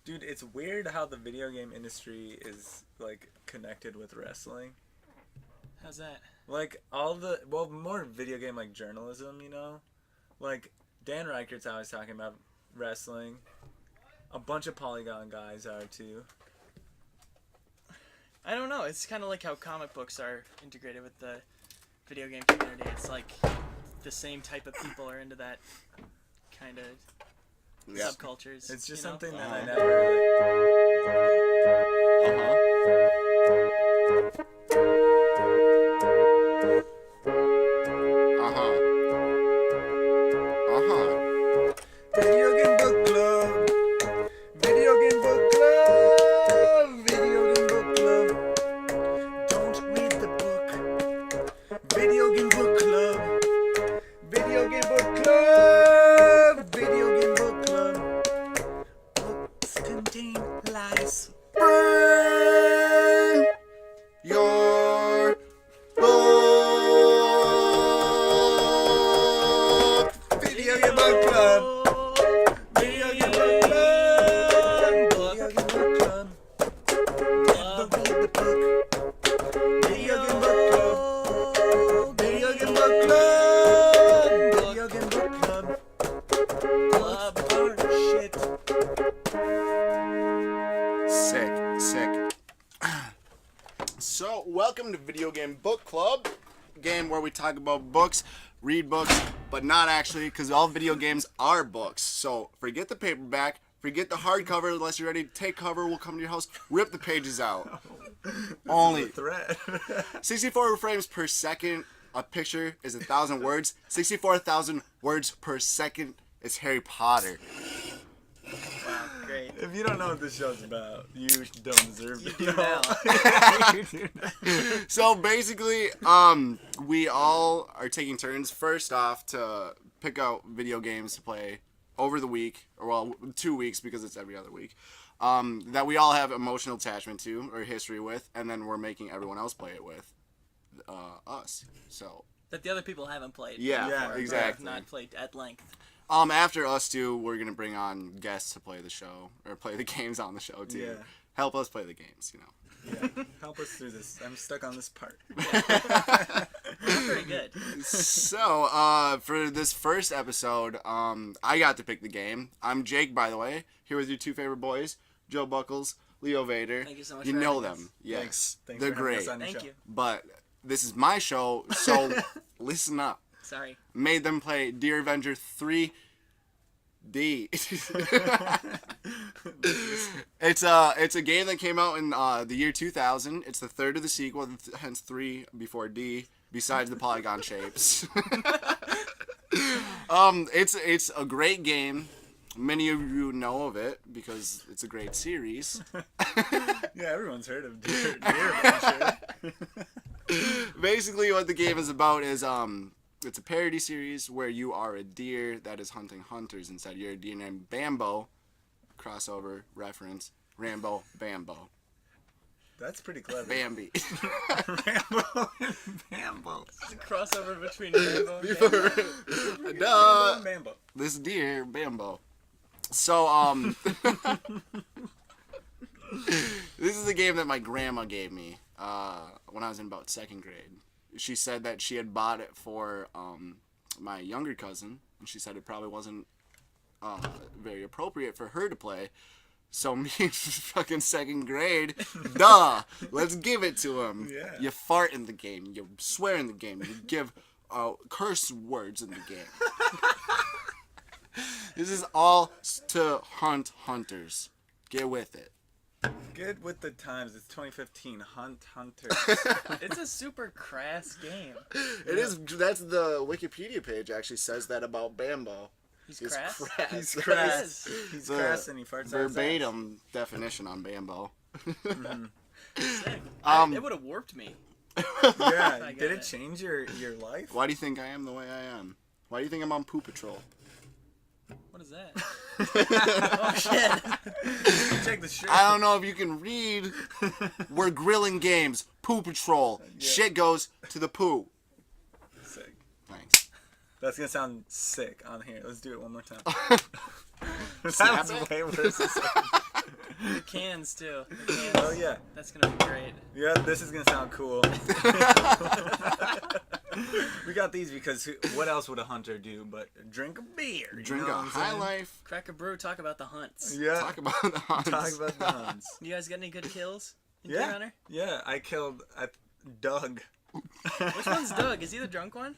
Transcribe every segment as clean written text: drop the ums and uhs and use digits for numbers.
Dude, it's weird how the video game industry is, like, connected with wrestling. How's that? Like, more video game, like, journalism, you know? Like, Dan Reichert's always talking about wrestling. A bunch of Polygon guys are, too. I don't know. It's kind of like how comic books are integrated with the video game community. It's like the same type of people are into that kind of subcultures. It's just you know? something that I never really... Video game book club. Video game book club. Video game book club. Don't read the book. Video game book club. Video game book club. Video game book club. Books contain lies. Burn your book. Video game book club. Video game book club. Video game book club. Never read the book. Video game book club. Video game book club. Video game book club. Club are shit. Sick. So, welcome to Video Game Book Club, game where we talk about books, read books, but not actually, because all video games are books. So, forget the paperback, forget the hardcover, unless you're ready to take cover, we'll come to your house, rip the pages out. Only Threat. 64 frames per second, a picture is 1,000 words, 64,000 words per second is Harry Potter. Wow, great. If you don't know what this show's about, you don't deserve to You do now. You do now. So basically, we all are taking turns first off to pick out video games to play over the week, or well, 2 weeks because it's every other week, that we all have emotional attachment to or history with, and then we're making everyone else play it with us. So That the other people haven't played. yeah, Yeah, Or exactly. have not played at length. After us two, we're gonna bring on guests to play the show or play the games on the show too. Yeah. Help us play the games, you know. Yeah, help us through this. I'm stuck on this part. Not very good. So, for this first episode, I got to pick the game. I'm Jake, by the way, here with your two favorite boys, Joe Buckles, Leo Vader. Thank you so much You for know having us. them, yes. Thanks They're for having great. us on your Thank show. you. But this is my show, so listen up. Sorry. Made them play Dear Avenger 3D. It's a game that came out in the year 2000. It's the third of the sequel, hence 3 before D. Besides the polygon shapes. It's a great game. Many of you know of it because it's a great series. Yeah, everyone's heard of Deer Adventure. Basically, what the game is about is it's a parody series where you are a deer that is hunting hunters instead. You're a deer named Bambo. Crossover reference. Rambo Bambo. That's pretty clever. Bambi. Rambo and Bambo. It's a crossover between Rambo and Duh. Rambo and Bambo. This deer Bambo. So this is a game that my grandma gave me when I was in about 2nd grade. She said that she had bought it for my younger cousin, and she said it probably wasn't very appropriate for her to play. So me in fucking 2nd grade, duh, let's give it to him. Yeah. You fart in the game, you swear in the game, you give curse words in the game. This is all to hunt hunters. Get with it. Get with the times. It's 2015. Hunt Hunters. It's a super crass game. It is. That's the Wikipedia page actually says that about Bambo. He's It's crass. He's He crass. is. He's The crass and he farts out his ass. Verbatim definition on Bambo. Sick. Um, It would have warped me. Yeah. I Did got it it. change your life? Why do you think I am the way I am? Why do you think I'm on Poo Patrol? What is that? Oh shit. Check the shirt. I don't know if you can read. We're grilling games. Poo Patrol. Yeah. Shit goes to the poo. Sick. Thanks. That's gonna sound sick on here. Let's do it one more time. Snap That's it? way worse. The cans too. The cans. Oh yeah. That's gonna be great. Yeah, this is gonna sound cool. We got these because what else would a hunter do but drink a beer? You Drink know a what I'm high saying? life. Crack a brew. Talk about the hunts. Yeah. Talk about the hunts. Talk about the hunts. You guys got any good kills in Yeah. Deer Hunter? Yeah, I killed Doug. Which one's Doug? Is he the drunk one?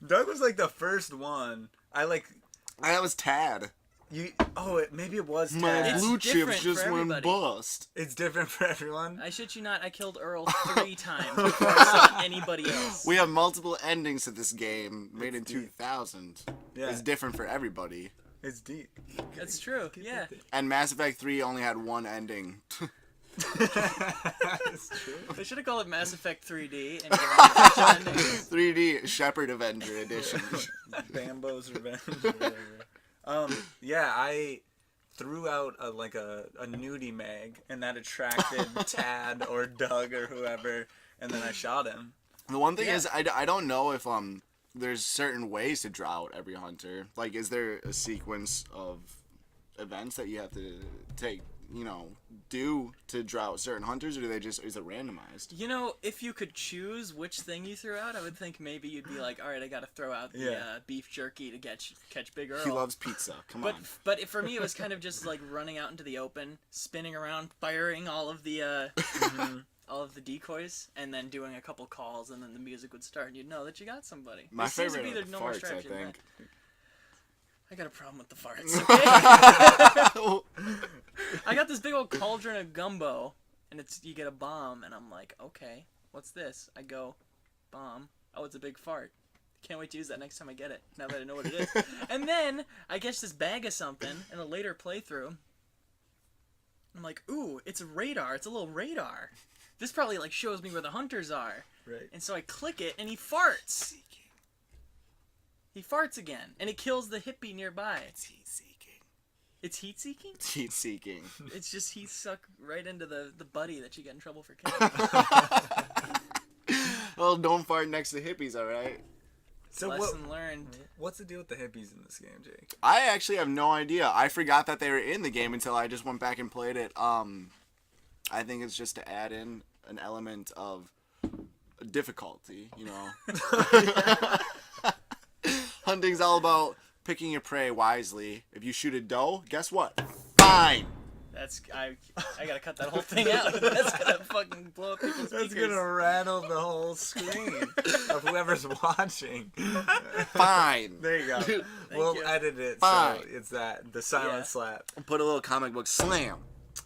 Doug was like the first one. That was Tad. Maybe it was My Tad. It's blue different chips just for went everybody. bust. It's different for everyone. I shit you not, I killed Earl 3 times before I saw anybody else. We have multiple endings to this game made in It's deep. 2000. Yeah. It's different for everybody. It's deep. That's true, yeah. And Mass Effect 3 only had one ending. It's true. They should have called it Mass Effect 3D and given it a bunch of endings. 3D Shepherd Avenger Edition. Bambo's Revenge. Or whatever. Yeah, I threw out a nudie mag, and that attracted Tad or Doug or whoever, and then I shot him. The one thing Yeah. is, I don't know if there's certain ways to draw out every hunter. Like, is there a sequence of events that you have to take, do to draw out certain hunters, or is it randomized? You know, if you could choose which thing you threw out, I would think maybe you'd be like, alright, I gotta throw out the beef jerky to catch Big Earl. He loves pizza. Come on. But for me, it was kind of just like running out into the open, spinning around, firing all of the all of the decoys, and then doing a couple calls, and then the music would start, and you'd know that you got somebody. My There seems to favorite be are there's the no more farts, I strategy than think. that. I got a problem with the farts. Okay? I got this big old cauldron of gumbo, and you get a bomb, and I'm like, okay, what's this? I go, bomb. Oh, it's a big fart. Can't wait to use that next time I get it, now that I know what it is. And then I get this bag of something in a later playthrough. I'm like, ooh, it's a radar. It's a little radar. This probably shows me where the hunters are. Right. And so I click it, and he farts. He farts again, and it kills the hippie nearby. It's heat seeking. It's heat seeking? It's heat seeking. It's just heat suck right into the buddy that you get in trouble for killing. Well, don't fart next to hippies, alright? So Lesson learned. what's the deal with the hippies in this game, Jake? I actually have no idea. I forgot that they were in the game until I just went back and played it. I think it's just to add in an element of difficulty, Hunting's all about picking your prey wisely. If you shoot a doe, guess what? Fine. I gotta cut that whole thing out. That's gonna fucking blow up people's That's speakers. gonna rattle the whole screen of whoever's watching. Fine. There you go. We'll you. edit it Fine. so it's the silent Yeah. slap. Put a little comic book slam.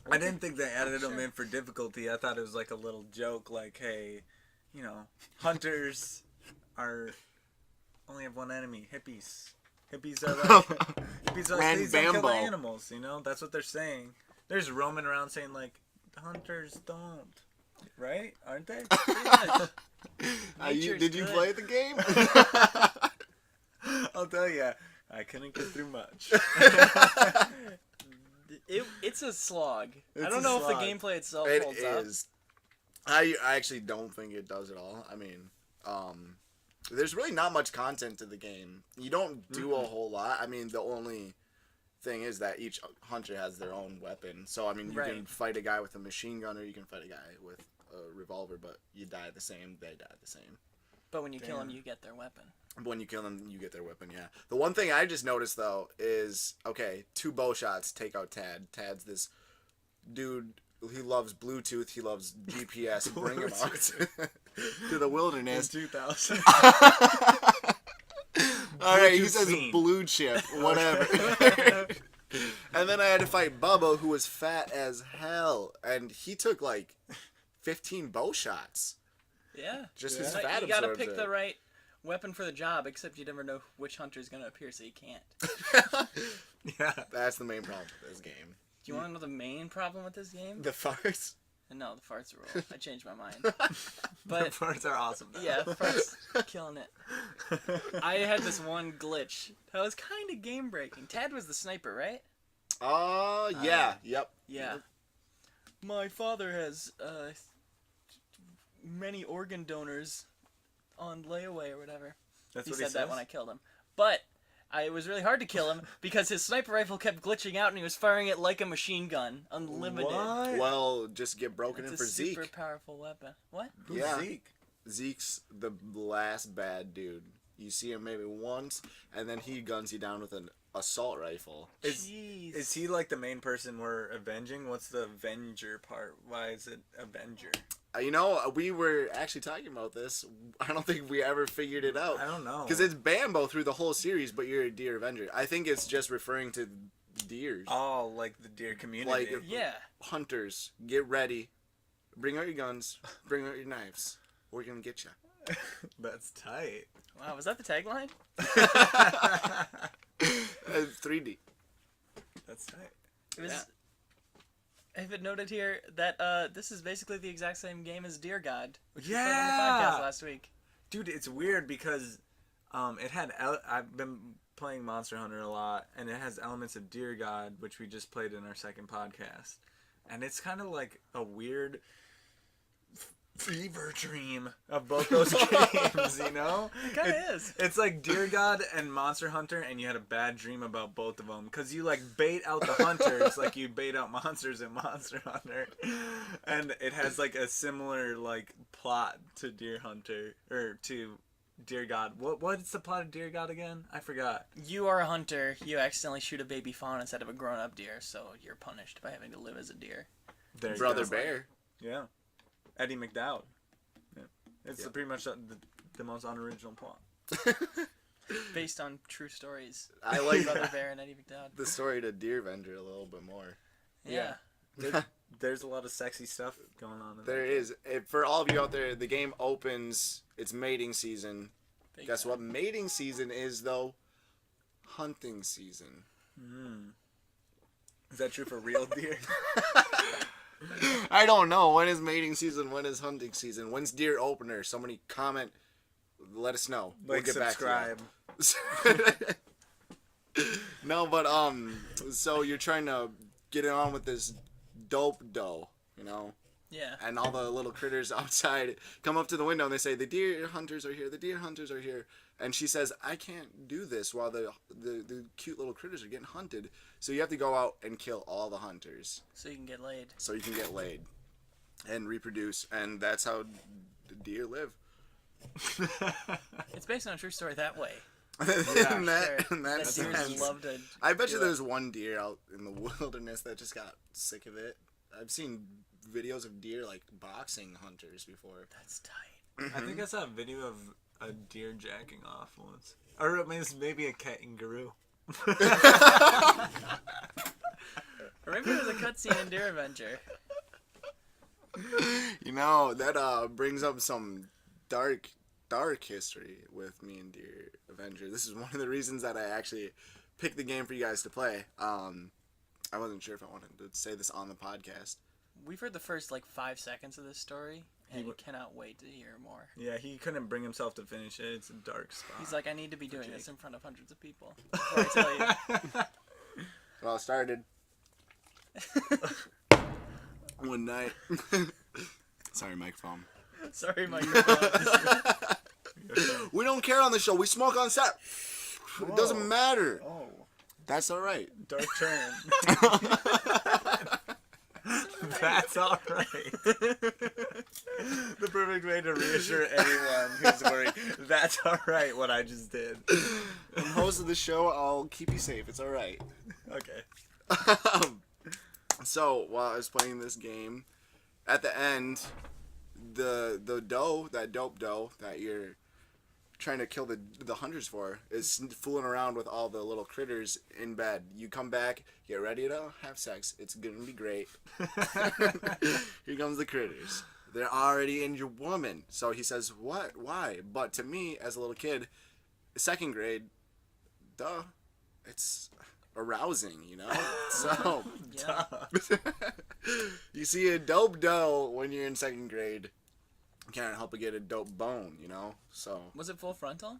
I didn't think they added them in for difficulty. I thought it was like a little joke, like, hey, hunters only have one enemy, hippies. Hippies are Ran these don't kill the Bambo. animals, That's what they're saying. There's roaming around saying like, hunters don't, right? Aren't they? Nature's Did you good. play the game? I'll tell you, I couldn't get through much. It's a slog. I It's don't a know if slog. the gameplay itself It holds up. is. I actually don't think it does at all. I mean, there's really not much content to the game. You don't do a whole lot. I mean, the only thing is that each hunter has their own weapon. So, I mean, you can Right. fight a guy with a machine gun or you can fight a guy with a revolver, but you die the same, they die the same. But when you kill them, Damn. you get their weapon. But when you kill them, you get their weapon, yeah. The one thing I just noticed, though, is, okay, 2 bow shots take out Tad. Tad's this dude, he loves Bluetooth, he loves GPS, bring him out to the In wilderness. 2000. Alright, he Bluetooth says scene. blue chip, whatever. And then I had to fight Bubba, who was fat as hell, and he took, 15 bow shots. Yeah. Just Yeah. his But fat you gotta absorbs pick it. the right weapon for the job, except you never know which hunter's gonna appear, so you can't. Yeah. That's the main problem with this game. Do you want to know the main problem with this game? The farts. No, the farts rule. I changed my mind. The But parts are awesome. Though. yeah, farts killing it. I had this one glitch that was kind of game breaking. Tad was the sniper, right? Yeah, yep. Yeah. My father has many organ donors on layaway or whatever. That's He what said he that says? when I killed him. But it was really hard to kill him because his sniper rifle kept glitching out and he was firing it like a machine gun, unlimited. What? Well, just get broken It's in a for Zeke. super powerful weapon. What? Who's Yeah. Zeke? Zeke's the last bad dude. You see him maybe once, and then he guns you down with an assault rifle. Jeez. Is he like the main person we're avenging? What's the Avenger part? Why is it Avenger? You know, we were actually talking about this. I don't think we ever figured it out. I don't know. Because it's Bambo through the whole series, but you're a deer avenger. I think it's just referring to deers. Oh, like the deer community. Like- Yeah. Hunters, get ready. Bring out your guns. Bring out your knives. We're going to get you. That's tight. Wow, was that the tagline? 3D. That's tight. It was. Yeah. I have it noted here that this is basically the exact same game as Deer God, which we played on Yeah! the podcast last week. Dude, it's weird because it had I've been playing Monster Hunter a lot, and it has elements of Deer God, which we just played in our second podcast, and it's kind of like a weird fever dream of both those games, you know? It kind of is. It's like Deer God and Monster Hunter, and you had a bad dream about both of them because you like bait out the hunters like you bait out monsters in Monster Hunter, and it has like a similar like plot to Deer Hunter or to Deer God. What's the plot of Deer God again? I forgot. You are a hunter. You accidentally shoot a baby fawn instead of a grown-up deer, so you're punished by having to live as a deer. There you Brother go. Bear. Yeah, Eddie McDowd. Yeah. It's Yeah. pretty much the most unoriginal plot. Based on true stories. I like Brother Bear and Eddie McDowd. the story to Deer Avenger a little bit more. Yeah. There's a lot of sexy stuff going on. In There is. For all of you out there, the game opens. It's mating season. Big Guess time. what mating season is, though? Hunting season. Is that true for real deer? I don't know. When is mating season? When is hunting season? When's deer opener? Somebody comment. Let us know. We'll Like, get subscribe. back to you. No, but so you're trying to get on with this dope doe, you know? Yeah. And all the little critters outside come up to the window and they say, the deer hunters are here, the deer hunters are here. And she says, I can't do this while the cute little critters are getting hunted. So you have to go out and kill all the hunters So you can get laid. so you can get laid and reproduce. And that's how the deer live. It's based on a true story that way. and that, Sure. and that That deers sense. love to. I bet you do it. there's one deer out in the wilderness that just got sick of it. I've seen videos of deer like boxing hunters before. That's tight. I think I saw a video of a deer jacking off once. Or it was maybe a kangaroo. Remember there was a cutscene in Deer Avenger. You know, that brings up some dark history with me and Deer Avenger. This is one of the reasons that I actually picked the game for you guys to play. I wasn't sure if I wanted to say this on the podcast. We've heard the first 5 seconds of this story, and we cannot wait to hear more. Yeah, he couldn't bring himself to finish it. It's a dark spot. He's like, I need to be doing this in front of hundreds of people before I tell you. Well, it started one night. Sorry, microphone. Sorry, microphone. We don't care on the show. We smoke on set. It doesn't matter. Oh, That's all right. dark turn. That's all right. The perfect way to reassure anyone who's worried. That's all right, what I just did. I'm host of the show. I'll keep you safe. It's all right. Okay. So while I was playing this game, at the end, the doe, that dope doe that you're trying to kill the hunters for, is fooling around with all the little critters in bed. You come back, get ready to have sex. It's gonna be great. Here comes the critters. They're already in your woman. So he says, "What? Why?" But to me, as a little kid, second grade, duh, it's arousing, you know. So Yeah. you see a dope doe when you're in second grade, you can't help but get a dope bone, you know. So Was it full frontal?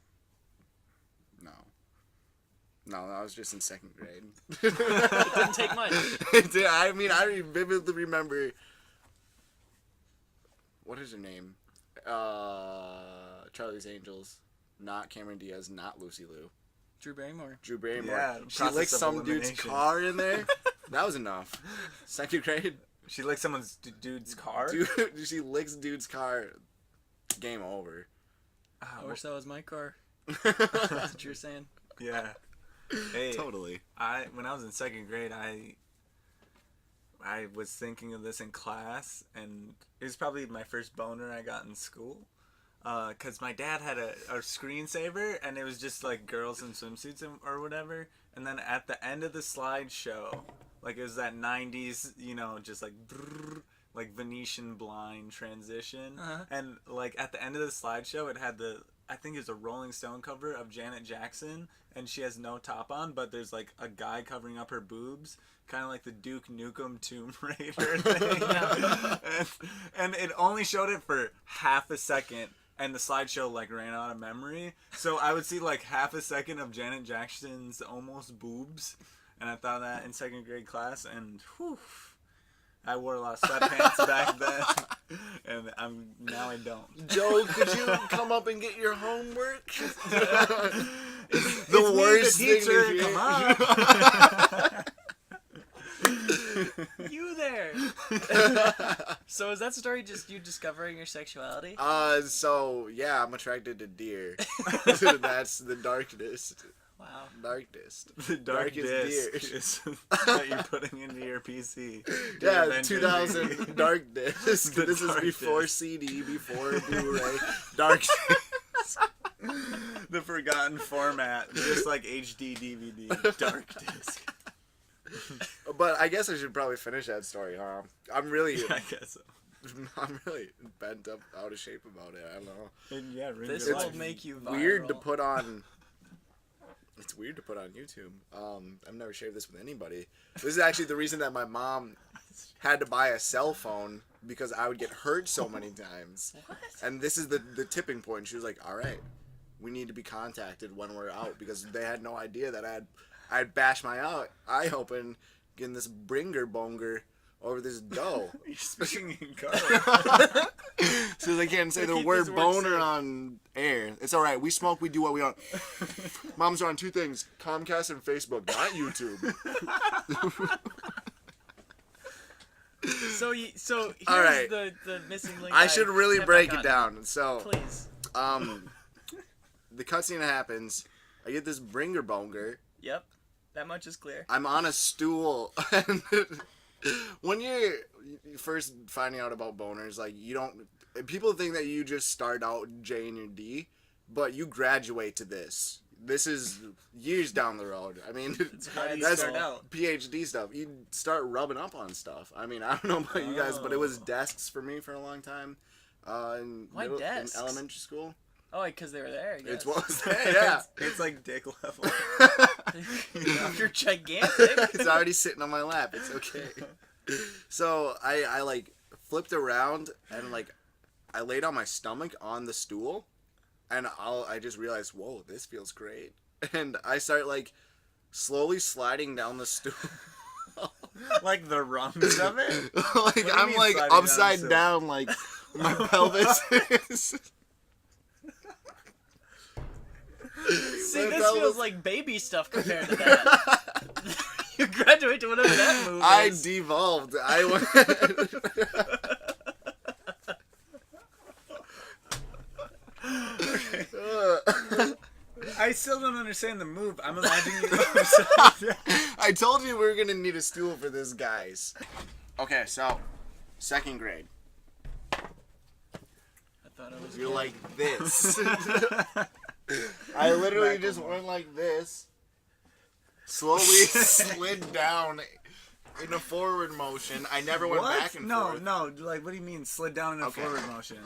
no, I was just in second grade. It didn't take much. I mean, I vividly remember. What is her name? Charlie's Angels. Not Cameron Diaz. Not Lucy Liu. Drew Barrymore. Drew Barrymore. Yeah, She process licked of some dude's elimination. car in there. That was enough. 2nd grade. She licked someone's dude's car. Dude, she licks dude's car. Game over. I wish that was my car. That's what you're saying. Yeah. Hey, Totally. when I was in 2nd grade, I was thinking of this in class, and it was probably my first boner I got in school. Because my dad had a screensaver, and it was just like girls in swimsuits or whatever. And then at the end of the slideshow, like it was that 90s, just like brrr, like Venetian blind transition. And like at the end of the slideshow, it had I think it was a Rolling Stone cover of Janet Jackson, and she has no top on, but there's like a guy covering up her boobs, kind of like the Duke Nukem Tomb Raider thing. and it only showed it for half a second, and the slideshow like ran out of memory. So I would see like half a second of Janet Jackson's almost boobs, and I thought that in 2nd grade class, and whew, I wore a lot of sweatpants back then, and now I don't. Joe, could you come up and get your homework? It's the me, worst the thing teacher, to hear. come on. You there. So is that story just you discovering your sexuality? So yeah, I'm attracted to deer. That's the darkest. Wow. Darkest. The dark Darkest disc deer. is that you're putting into your PC. Yeah, Avenger. 2000 dark disc. The This is dark before disc. CD, before Blu-ray. Dark disc. The forgotten format, just like HD DVD. Dark disc. But I guess I should probably finish that story, huh? I'm really guess so. I'm really bent up, out of shape about it. I don't know. And yeah, ruin This your will life. make you viral. Weird to put on. It's weird to put on YouTube. I've never shared this with anybody. This is actually the reason that my mom had to buy a cell phone, because I would get hurt so many times. What? And this is the tipping point. She was like, "All right, we need to be contacted when we're out," because they had no idea that I'd bash my eye open, getting this bringer bonger over this dough. You're speaking in code. So they can't say To the keep word this word boner safe. on air. It's all right. We smoke. We do what we want. Mom's are on 2 things: Comcast and Facebook, not YouTube. So here's All right. the missing link. I should really have break not it gotten. down. So, Please. the cutscene happens. I get this bringer bonger. Yep. That much is clear. I'm on a stool. And when you're first finding out about boners, like, you don't... People think that you just start out J and your D, but you graduate to this. This is years down the road. I mean, How do you that's start out? PhD stuff. You start rubbing up on stuff. I mean, I don't know about you guys, but it was desks for me for a long time. In Why in desks? elementary school. Oh, because they were there. I guess. It's what was there, yeah. It's like dick level. You're gigantic. It's already sitting on my lap. It's okay. So I like flipped around and like I laid on my stomach on the stool, and I just realized, whoa, this feels great. And I start like slowly sliding down the stool. Like the rungs of it? Like do you I'm mean like sliding down upside the down, like my pelvis is. See, My this pelvis- feels like baby stuff compared to that. You graduate to whatever that move I is. devolved. I went. I still don't understand the move. I'm imagining you upside down. I told you we were gonna need a stool for this, guys. Okay, so 2nd grade. I thought it was You're good. like this. I literally just Macklemore. went like this, slowly slid down in a forward motion. I never went What? back and no, forth. like, what do you mean slid down in a Okay. forward motion?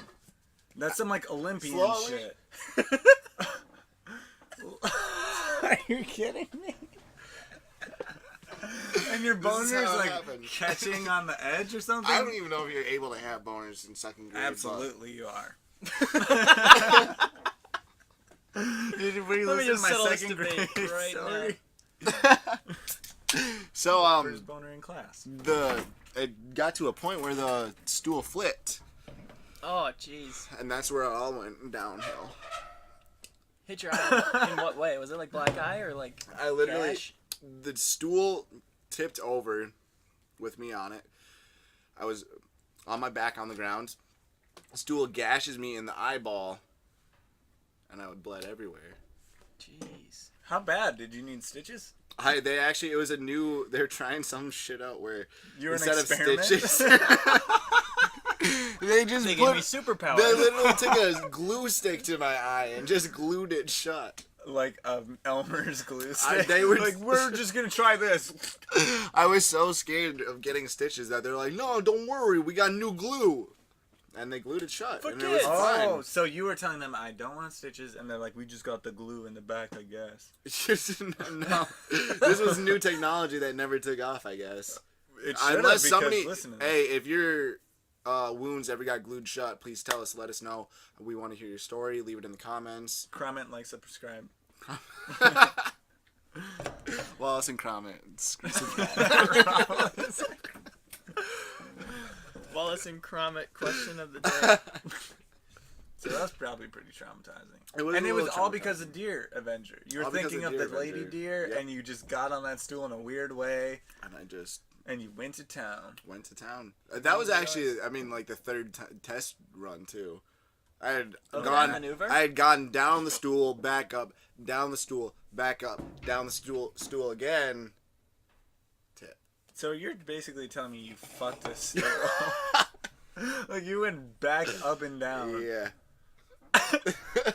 That's some, like, Olympian Slowly. shit. Are you kidding me? And your This is boner's, how it like, happened. catching on the edge or something? I don't even know if you're able to have boners in 2nd grade. Absolutely, you are. Were you Let me listening just to my settle this 2nd debate grade right story? So First boner in class. it got to a point where the stool flipped, Oh, jeez. and that's where it all went downhill. Hit your eye. In what way? Was it like black eye or like I literally, gash? the stool tipped over with me on it. I was on my back on the ground. The stool gashes me in the eyeball, and I would bled everywhere. Jeez. How bad? Did you need stitches? It was they're trying some shit out where You were an instead of experiment? stitches, they just They put, gave me superpowers. they literally took a glue stick to my eye and just glued it shut. Like Elmer's glue stick. They were like, we're just gonna try this. I was so scared of getting stitches that they're like, no, don't worry, we got new glue. And they glued it shut. For And it was kids. Oh, fine. so you were telling them I don't want stitches, and they're like, we just got the glue in the back, I guess. No, this was new technology that never took off, I guess. It should Unless have, somebody, listen to hey, if your wounds ever got glued shut, please tell us, let us know. We want to hear your story. Leave it in the comments. comment, like, subscribe. Wallace and Cromit. Wallace and Cromit question of the day. So that's probably pretty traumatizing. It was And a it was little all because of Deer Avenger. You were All because thinking of of the Deer lady Avenger. deer, Yep. and you just got on that stool in a weird way, And I just and you went to town. went to town. That was actually, I mean, like the third test run too. I had that maneuver? I had gone down the stool, back up, down the stool, back up, down the stool again. Tip. So you're basically telling me you fucked a stool. Like you went back up and down. Yeah.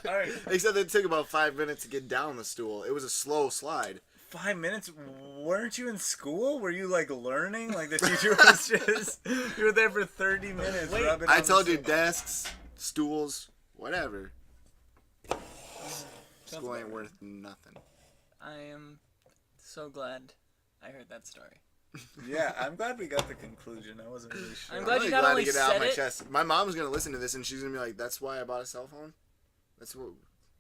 Alright. Except it took about 5 minutes to get down the stool. It was a slow slide. 5 minutes? Weren't you in school? Were you like learning? Like the teacher was just you were there for 30 minutes. Wait, rubbing I on told the you, stool. desks, stools, whatever. School ain't worth nothing. I am so glad I heard that story. Yeah, I'm glad we got the conclusion. I wasn't really sure. I'm glad really you not glad only to get it out of said my it- chest. My mom's gonna listen to this and she's gonna be like, "That's why I bought a cell phone. That's what.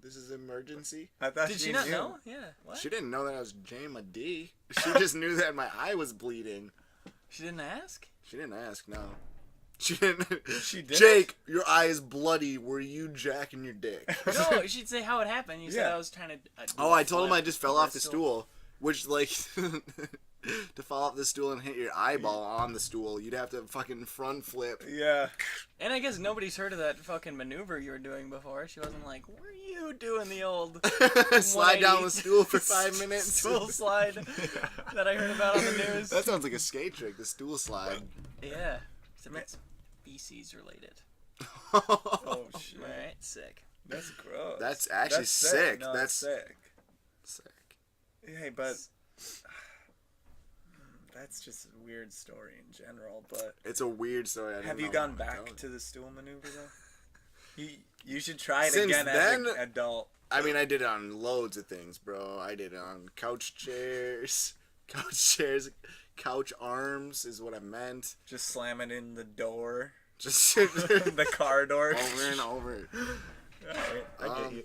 This is emergency." I thought Did she not knew. know? Yeah. What? She didn't know that I was Jam a D. She just knew that my eye was bleeding. She didn't ask? She didn't ask. No. She didn't. She didn't? Jake, your eye is bloody. Were you jacking your dick? No, she'd say how it happened. You said Yeah. I was trying to. Oh, I told him I just fell off the Bristol. stool. Which, like, to fall off the stool and hit your eyeball on the stool, you'd have to fucking front flip. Yeah. And I guess nobody's heard of that fucking maneuver you were doing before. She wasn't like, "Were you doing the old Slide down 180 the stool for 5 minutes. stool slide that I heard about on the news?" That sounds like a skate trick, the stool slide. Yeah. Except it's feces related. Oh shit. Alright, sick. That's gross. That's actually sick. No, That's sick. sick. Hey, but that's just a weird story in general. But It's a weird story. I didn't have you know gone what to tell back you. to the stool maneuver though? You should try it Since again then- as an adult. I mean, I did it on loads of things, bro. I did it on couch chairs, couch arms is what I meant. Just slam it in the door, Just the car door. over and over. Alright, I get you.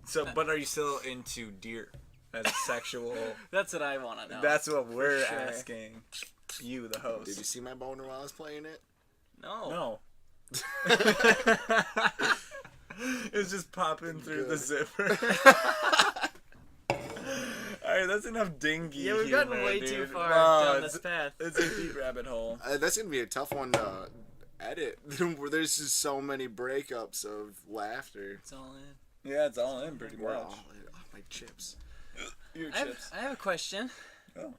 So, but are you still into deer as a sexual? That's what I want to know. That's what we're sure. asking. You, the host. Did you see my boner while I was playing it? No. No. It's just popping through the Good. zipper. Alright, that's enough dingy. Yeah, we've gotten humor, way dude. too far No, down it's- this path. It's a deep rabbit hole. That's gonna be a tough one to edit. There's just so many breakups of laughter. It's all in. Yeah, it's all in pretty We're much. all my chips. Your I chips. have a question. Oh.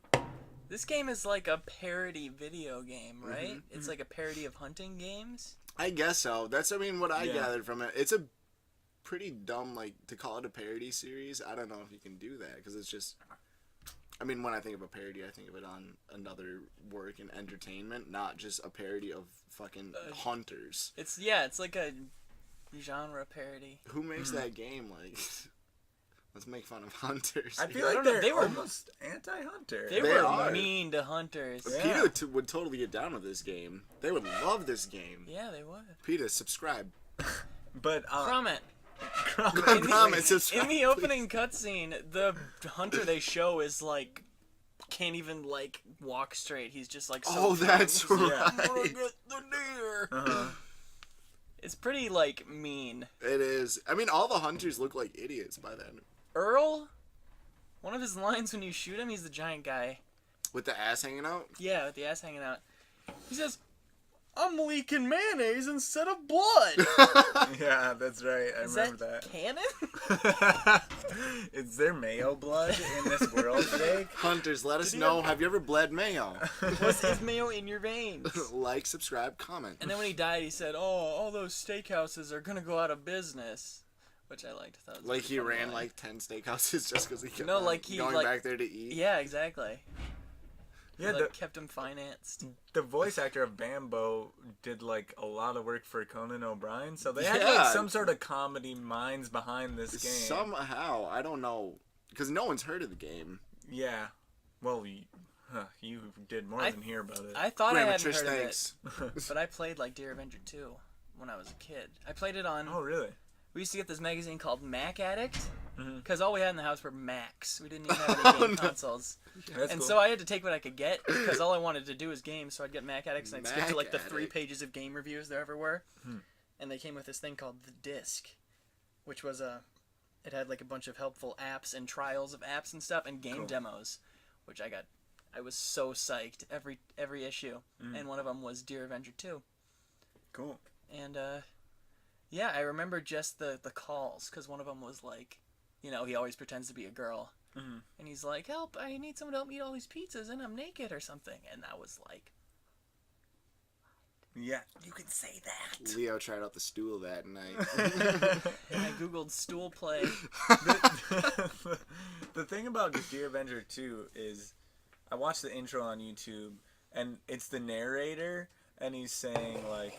This game is like a parody video game, right? Mhm. It's like a parody of hunting games. I guess so. That's what I Yeah. gathered from it. It's a pretty dumb to call it a parody series. I don't know if you can do that because it's just. I mean, when I think of a parody, I think of it on another work in entertainment, not just a parody of fucking hunters. It's like a genre parody. Who makes that game? Like, let's make fun of hunters. I feel I like don't know, they're they were- almost anti-hunter. They They were are. mean to hunters. Yeah. PETA would totally get down with this game. They would love this game. Yeah, they would. PETA, subscribe. But Cromit. Comment, subscribe. In the opening cutscene, the hunter they show is like can't even like walk straight. He's just like so Oh, that's drunk. right. I'm gonna get the deer. uh-huh. It's pretty, like, mean. It is. I mean, all the hunters look like idiots by then. Earl, one of his lines when you shoot him, he's the giant guy. With the ass hanging out? Yeah, with the ass hanging out. He says, "I'm leaking mayonnaise instead of blood." Yeah, that's right. I Is remember that that. canon? Is there mayo blood in this world, Jake? Hunters, let us he know. have- Have you ever bled mayo? Is mayo in your veins? Like, subscribe, comment. And then when he died, he said, "Oh, all those steakhouses are gonna go out of business," which I liked. I thought it was a Like pretty he funny ran line. like 10 steakhouses just because he kept No, on like he, going like- back there to eat. Yeah, exactly. Yeah, Like, kept him financed. the voice actor of Bambo did like a lot of work for Conan O'Brien, so they had Yeah. like some sort of comedy minds behind this game. Somehow, I don't know, because no one's heard of the game. Yeah. Well, you did more than hear about it. I thought I Grandma hadn't Trish, heard thanks. of it, but I played like Dear Avenger 2 when I was a kid. I played it on. Oh, really? We used to get this magazine called Mac Addict, Mhm. because all we had in the house were Macs. We didn't even have any game no. consoles. That's And cool. so I had to take what I could get because all I wanted to do was games. So I'd get Mac Addicts and I'd skip Mac to like the 3 Addict. pages of game reviews there ever were. Hmm. And they came with this thing called the Disc, which was it had like a bunch of helpful apps and trials of apps and stuff and game Cool. demos, which I was so psyched every issue. And one of them was Dear Avenger 2. Cool. And yeah, I remember just the calls because one of them was like, you know, he always pretends to be a girl. Mhm. And he's like, "Help, I need someone to help me eat all these pizzas and I'm naked or something." And that was like, Yeah. you can say that. Leo tried out the stool that night. And I googled stool play. The thing about Dear Avenger 2 is I watched the intro on YouTube and it's the narrator and he's saying like,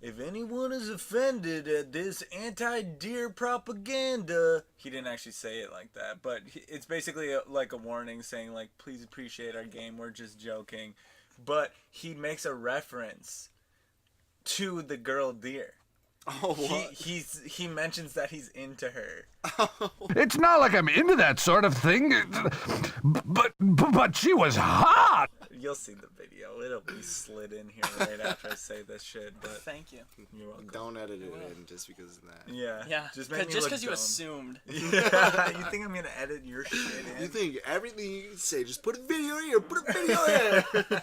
if anyone is offended at this anti-deer propaganda, he didn't actually say it like that, but it's basically like a warning saying like, please appreciate our game, we're just joking. But he makes a reference to the girl deer. Oh, what? He mentions that he's into her. It's not like I'm into that sort of thing, but she was hot. You'll see the video. It'll be slid in here right after I say this shit. But Thank you. you're welcome. Don't edit it in just because of that. Yeah. Yeah, Just just make me look because you dumb. assumed. Yeah. You think I'm gonna edit your shit in? You think everything you can say, just put a video here, put a video there.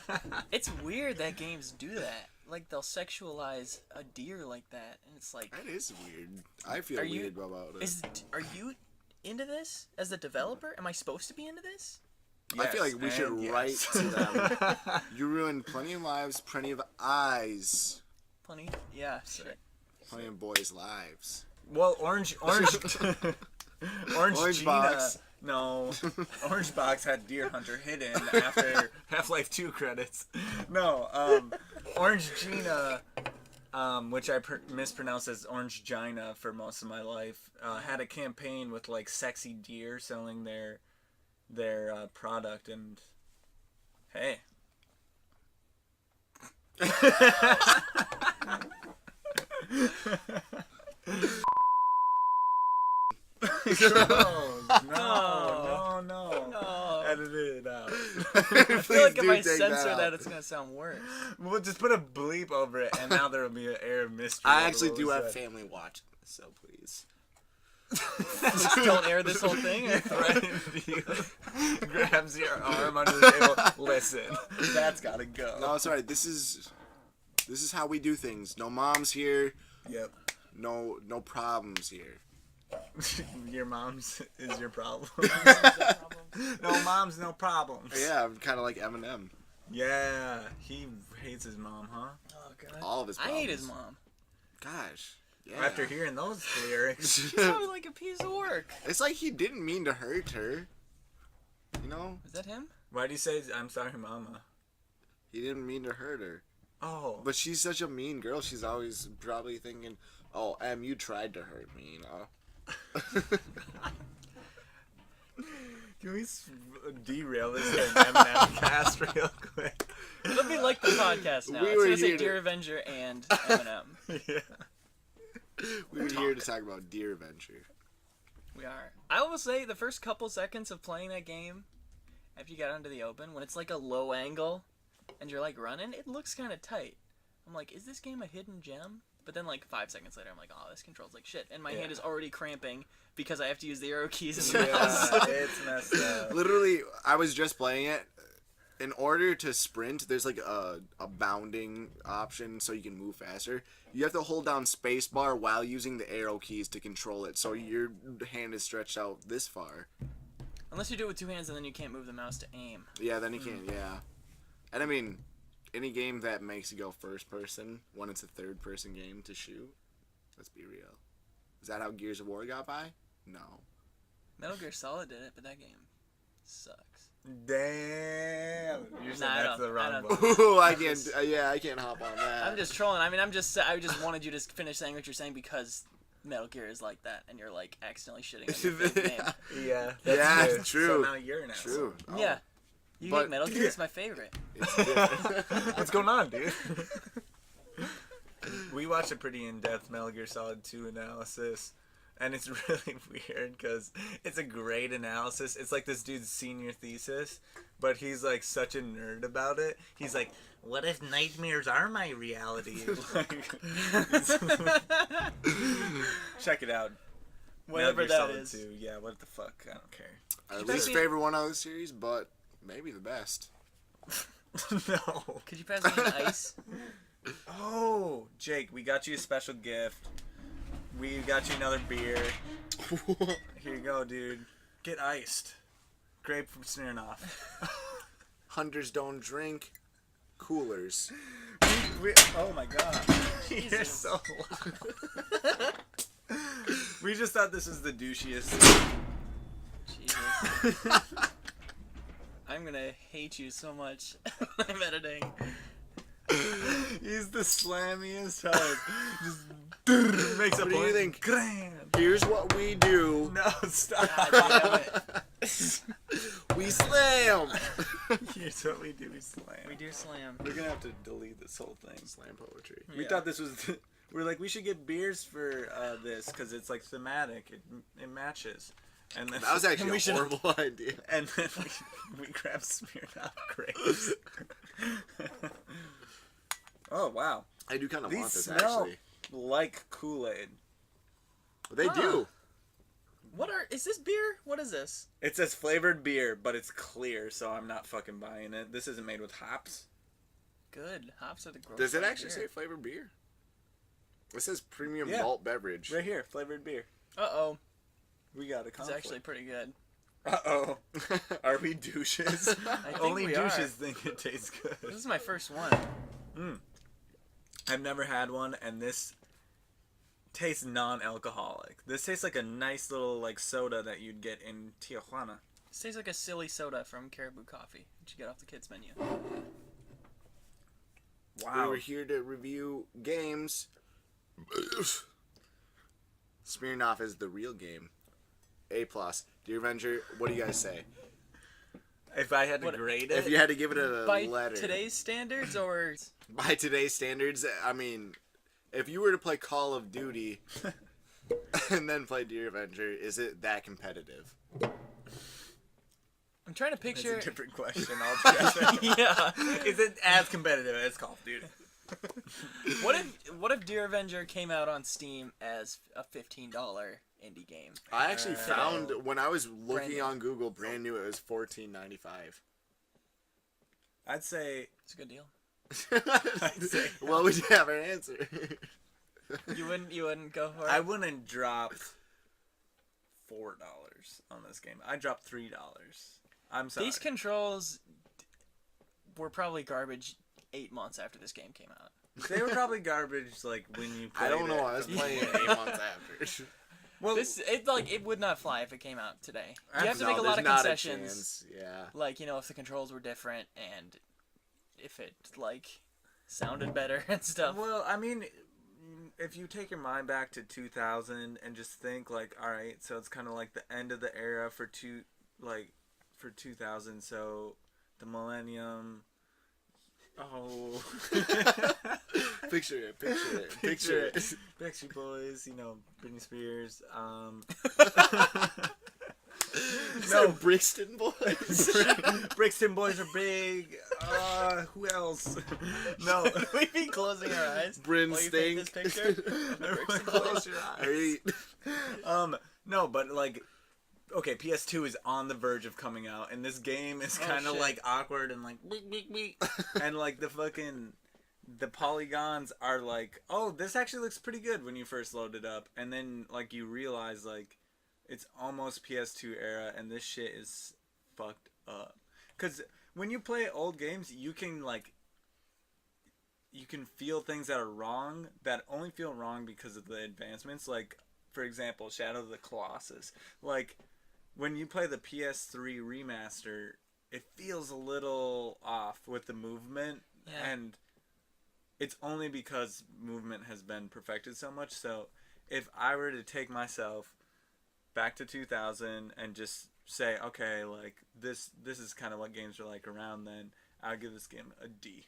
It's weird that games do that. Like, they'll sexualize a deer like that. And it's like, That is weird. I feel Are you- weird about it. are you into this as the developer? Am I supposed to be into this? I feel like we Yes, should and yes. write to them. You ruined plenty of lives, plenty of eyes, Plenty? Yeah, shit. plenty of boys' lives. Well, Orange Orange Gina. Box. No, Orange Box had Deer Hunter hidden after Half-Life 2 credits. No, Orange Gina, which I mispronounced as Orange Gina for most of my life, had a campaign with like sexy deer selling their product, and hey. No. No. Edit it out. I feel like if I censor out. that, it's gonna sound worse. We'll just put a bleep over it, and now there will be an air of mystery. I over actually what do we have said. family watching this, so please. Just don't air this whole thing. Threatened you. Grabs your arm under the table. Listen, that's gotta go. No, it's alright. This is how we do things. No moms here. Yep. No problems here. Your mom's is your problem. No moms, no problems. Yeah, I'm kind of like Eminem. Yeah, he hates his mom, huh? Oh god. All of his I hate his problems. mom. Gosh. Yeah. After hearing those lyrics. She sounded like a piece of work. It's like he didn't mean to hurt her. You know? Is that him? Why'd he say, I'm sorry, mama? He didn't mean to hurt her. Oh. But she's such a mean girl. She's always probably thinking, "Oh, Em, you tried to hurt me," you know? Can we derail this to an Eminem cast real quick? It'll be like the podcast now. We It's were gonna say here to- Dear Avenger and Eminem. Yeah. We were here to talk about Deer Avenger. We are. I will say the first couple seconds of playing that game, after you get onto the open, when it's like a low angle and you're like running, it looks kind of tight. I'm like, is this game a hidden gem? But then like 5 seconds later, I'm like, oh, this controls like shit, and my hand is already cramping because I have to use the arrow keys in the mouse. It's messed up. Literally, I was just playing it. In order to sprint, there's like a bounding option so you can move faster. You have to hold down spacebar while using the arrow keys to control it, so your hand is stretched out this far. Unless you do it with 2 hands and then you can't move the mouse to aim. Yeah, then you can't, yeah. And I mean, any game that makes you go first person when it's a third person game to shoot, let's be real. Is that how Gears of War got by? No. Metal Gear Solid did it, but that game sucks. Damn. You're saying Nah, I that's don't- the wrong I don't- one. Ooh, I can't, I can't hop on that. I'm just trolling. I mean, I just wanted you to finish saying what you're saying because Metal Gear is like that, and you're like accidentally shitting on your favorite game. Yeah. Yeah, That's true. So now you're an asshole. True. Oh. Yeah. You But- hate Metal Gear? It's my favorite. It's different. What's going on, dude? We watched a pretty in-depth Metal Gear Solid 2 analysis, and it's really weird because it's a great analysis. It's like this dude's senior thesis, but he's like such a nerd about it. He's like, what if nightmares are my reality? Check it out. Whatever Metal Gear that Solid is. 2. Yeah, what the fuck? I don't care. Our pass least me- favorite one out of the series, but maybe the best. No. Could you pass me an ice? Oh, Jake, we got you a special gift. We got you another beer. Here you go, dude. Get iced. Grape from Smirnoff. Hunters don't drink. Coolers. Oh my god. You're Jesus. so loud. We just thought this was the douchiest. Jesus. I'm gonna hate you so much when I'm editing. He's the slammiest host. Just makes a What do you point. think? Grand. Here's what we do. No, stop. God damn it. We slam. Here's what we do. We slam. We do slam. We're gonna have to delete this whole thing. Slam poetry. We Yeah. thought this was. We're like, we should get beers for this because it's like thematic. It matches. And then That was actually we a should- horrible idea. And then we grabbed Smirnoff grapes. Oh wow! I do kind of want These this smell actually. like Kool-Aid. They do. Is this beer? What is this? It says flavored beer, but it's clear, so I'm not fucking buying it. This isn't made with hops. Good. Hops are the gross. Does it part of actually beer. say flavored beer? It says premium Yeah. malt beverage. Right here, flavored beer. Uh-oh. We got a It's conflict. actually pretty good. Uh-oh. Are we douches? I think Only we douches are. think it tastes This good. is my first one. I've never had one, and this tastes non-alcoholic. This tastes like a nice little like soda that you'd get in Tijuana. This tastes like a silly soda from Caribou Coffee, which you get off the kids menu. We Wow. were here to review games. Smirnoff is the real game. A+. Dear Avenger, what do you guys say? If I had to What- grade If it, you had to give it a By letter. today's standards, or By today's standards, I mean, if you were to play Call of Duty and then play Dear Avenger, is it that competitive? I'm trying to it's picture. a different question altogether. Yeah. Is it as competitive as Call of Duty? What if Dear Avenger came out on Steam as a $15 indie game? I actually found, when I was looking new. on Google, brand new, it was $14.95. I'd say It's a good deal. say- What would you have an answer? You wouldn't go for it. I wouldn't drop $4 on this game. I dropped $3. I'm sorry. These controls were probably garbage 8 months after this game came out. They were probably garbage like when you played I don't know. it. I was playing it 8 months after. Well, It would not fly if it came out today. You have to No, make a lot there's of not a concessions. chance. Yeah. Like, if the controls were different and if it sounded better and stuff. well, I mean, if you take your mind back to 2000 and just think like, all right, so it's kind of like the end of the era for 2000. So the millennium. Oh. Picture it. Picture it. Backstreet Boys, Britney Spears. No, Brixton boys. Brixton boys are big. Who else? No. We be closing our eyes Bryn while you paint this Stink. picture. of the Brixton boys. Close your eyes. No, but like, okay, PS2 is on the verge of coming out, and this game is kind of shit. like awkward and like beep beep beep, and like the polygons are like, oh, this actually looks pretty good when you first load it up, and then like you realize like it's almost PS2 era, and this shit is fucked up. Cause when you play old games, you can feel things that are wrong that only feel wrong because of the advancements. Like, for example, Shadow of the Colossus. Like, when you play the PS3 remaster, it feels a little off with the movement, and it's only because movement has been perfected so much. So if I were to take myself back to 2000 and just say, okay, like this is kind of what games are like around then, I'll give this game a D.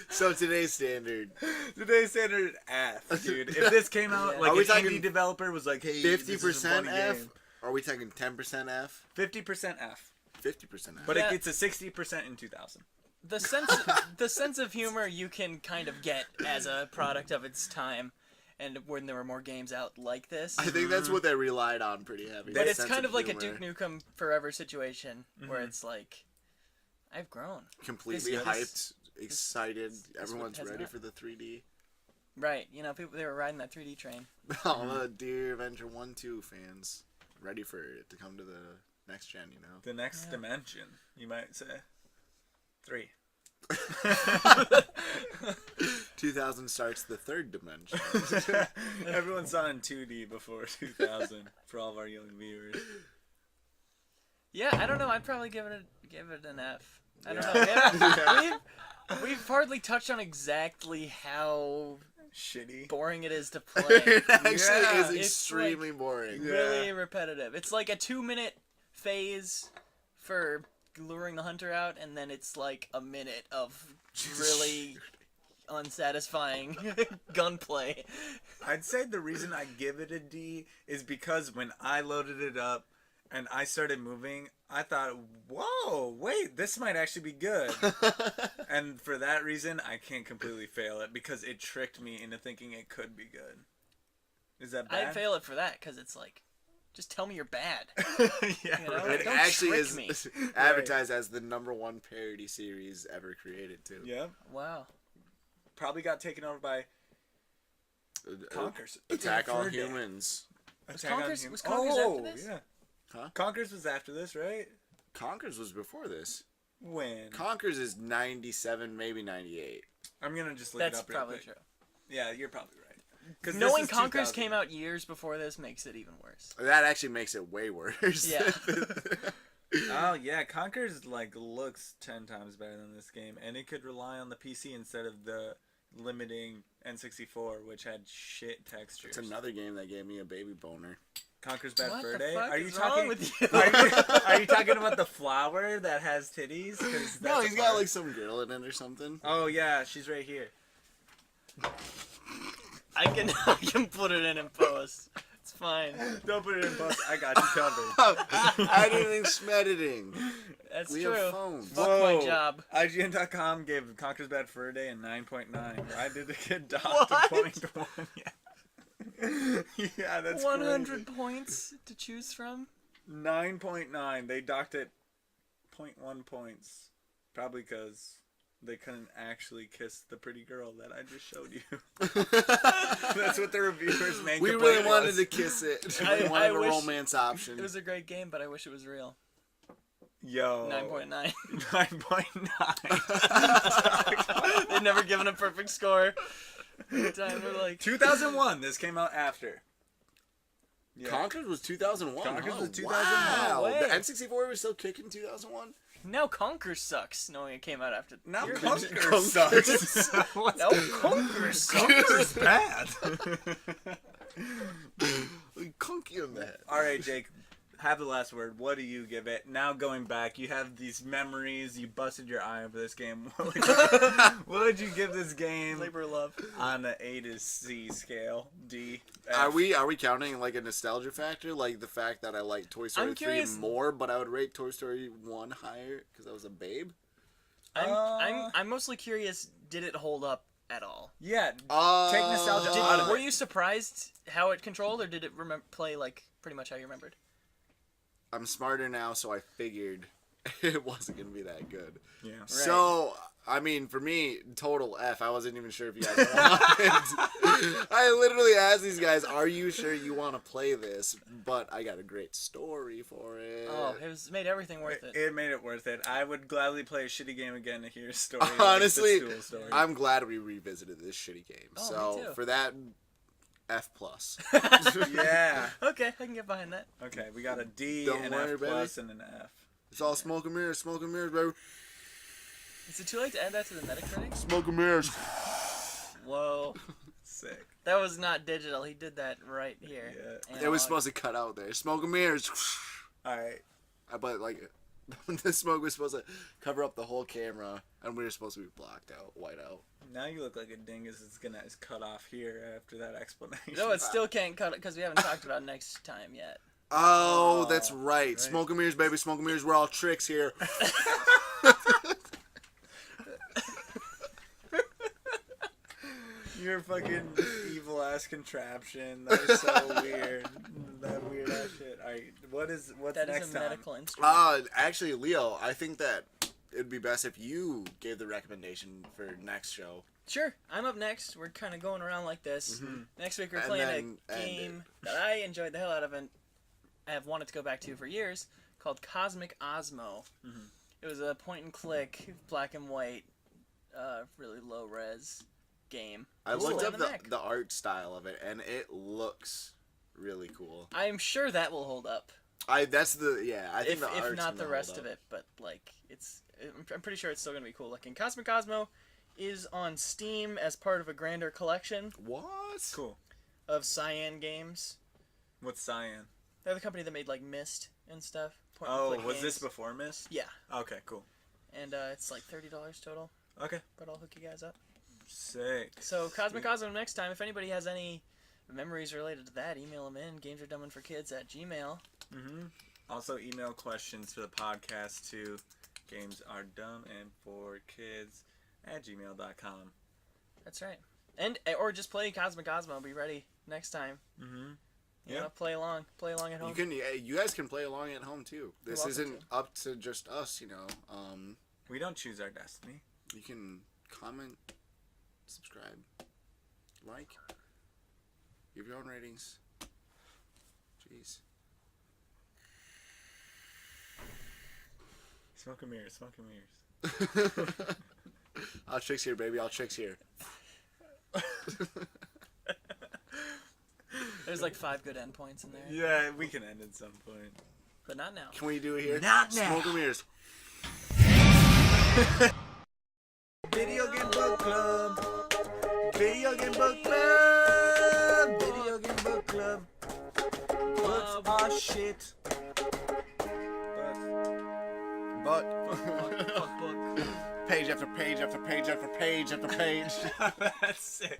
So today's standard F, dude. If this came out like Are we an talking indie developer was like, hey, 50% F? Game. Are we talking 10% F? 50% F. 50% F. But Yeah. it's a 60% in 2000. The sense of humor you can kind of get as a product of its time, and when there were more games out like this. I think that's what they relied on pretty heavy. But the it's sense kind of like a humor. Duke Nukem Forever situation, where it's like, I've grown. Completely this- hyped, excited. Everyone's has ready not- for the 3D. Right, people they were riding that 3D train. All the dear Avenger 1-2 fans ready for it to come to the next gen, you know? The next dimension, you might say. 3. 2000 starts the third dimension. Everyone saw in 2D before 2000 for all of our young viewers. Yeah, I don't know. I'd probably give it an F. I don't know. We've hardly touched on exactly how Shitty. boring it is to play. It actually Yeah, is it's extremely boring. Really repetitive. It's like a 2-minute phase for luring the hunter out, and then it's like a minute of really unsatisfying gunplay. I'd say the reason I give it a D is because when I loaded it up and I started moving, I thought, whoa, wait, this might actually be good. And for that reason, I can't completely fail it because it tricked me into thinking it could be good. Is that bad? I'd fail it for that, because it's like, just tell me you're bad. Yeah, You know? right. It Don't actually trick is me. advertised as the #1 parody series ever created, too. Yep. Wow. Probably got taken over by Conkers. Attack All Third Day. Humans. Attack on Conkers- Hum- was Conkers oh, after this? Yeah. Huh? Conkers was after this, right? Conkers was before this. When? Conkers is 97, maybe 98. I'm gonna just look That's it up real probably quick. true. Yeah, you're probably right. 'Cause this Knowing is Conkers 2000. came out years before this makes it even worse. That actually makes it way worse. Yeah. Oh yeah, Conkers like looks 10 times better than this game, and it could rely on the PC instead of the limiting N64, which had shit textures. It's another game that gave me a baby boner. Conker's Bad What Fur the Day. fuck Are you is talking? wrong with you? Are you talking about the flower that has titties? 'Cause No, that's he's a got part. like some girl in it or something. Oh yeah, she's right here. I can put it in post. It's fine. Don't put it in post. I got you covered. Editing, smediting. That's We true. have phones. Fuck my job. IGN.com gave Conker's Bad Fur Day a 9.9. Why did it get docked What? to 0.1? Yeah. Yeah, that's 100 points to choose from. 9.9. They docked it 0.1 points. Probably because they couldn't actually kiss the pretty girl that I just showed you. That's what the reviewers made. We really wanted to kiss it. I- We wanted I a wish- romance option. It was a great game, but I wish it was real. Yo. 9.9. 9.9. They've never given a perfect score. Every time we're like, 2001. This came out after. Yeah. Conkers was 2001. Conkers Oh, was 2001. Wow. No way. The N64 was still kicking 2001? now Conker sucks, knowing it came out after. Now You're- Conker sucks. What's No, Conker sucks. Conker's bad. Conky on that. All right, Jake. have the last word. What do you give it? Now going back, you have these memories. You busted your eye over this game. What would you give this game Labor of love. on the A to C scale? D. Are F? we counting like a nostalgia factor, like the fact that I like Toy Story 3 curious- more, but I would rate Toy Story 1 higher because I was a babe? I'm mostly curious. Did it hold up at all? Yeah. Take nostalgia out of Were it. you surprised how it controlled, or did it play like pretty much how you remembered? I'm smarter now, so I figured it wasn't gonna be that good. Yeah. So, I mean, for me, total F. I wasn't even sure if you guys wanted. I literally asked these guys, "Are you sure you want to play this?" But I got a great story for it. Oh, it made everything worth it. It made it worth it. I would gladly play a shitty game again to hear a story. Honestly, like the stool story. I'm glad we revisited this shitty game. Oh, me So too. for that, F plus. Yeah. Okay, I can get behind that. Okay, we got a D, Don't an worry, F plus, and an F. It's all smoke and mirrors, baby. Is it too late to add that to the Metacritic? Smoke and mirrors. Whoa, Sick. that was not digital. He did that right here. Yeah. It was supposed to cut out there. Smoke and mirrors. All right. But like, the smoke was supposed to cover up the whole camera, and we were supposed to be blocked out, white out. Now you look like a dingus is gonna cut off here after that explanation. No, it still can't cut it because we haven't talked about next time yet. Oh, that's right. right. Smoke and mirrors, baby. Smoke and mirrors. We're all tricks here. Your fucking evil ass contraption. That was so weird. That weird ass shit. Alright, what's That next is a time? medical instrument. Actually, Leo, I think that it'd be best if you gave the recommendation for next show. Sure, I'm up next. We're kind of going around like this. Next week we're And playing then a end game that I enjoyed the hell out of and I have wanted to go back to for years called Cosmic Osmo. It was a point and click, black and white, really low res game. I Cool. looked On up the Mac. the art style of it, and it looks really cool. I'm sure that will hold up. I think If the art's not the gonna rest hold of up. it, but like I'm pretty sure it's still gonna be cool looking. Cosmic Osmo is on Steam as part of a grander collection What? Cool. of Cyan Games. What's Cyan? They're the company that made like Myst and stuff. Point and Oh, click was games. this before Mist? Yeah, Okay, cool. and it's like $30 total, Okay. but I'll hook you guys up. Sick. So Cosmic Osmo next time. If anybody has any memories related to that, email them in. gamesardumbandforkids@gmail. Also, email questions for the podcast to gamesardumbandforkids@gmail.com. That's right. And or just play Cosmic Osmo. Be ready next time. You Yeah. know, play along at home. You guys can play along at home too. This welcome isn't to. up to just us, you know. We don't choose our destiny. You can comment, subscribe, like, give your own ratings. Jeez. Smoke and mirrors, smoke and mirrors. All tricks here, baby. All tricks here. There's like 5 good endpoints in there, Yeah, we can end at some point. but not now. Can we do it here? Not now. Smoke and mirrors. Video game book club. Video game book club. Video game book club. Books are shit. But Fuck book. page after page after page after page after page. That's it.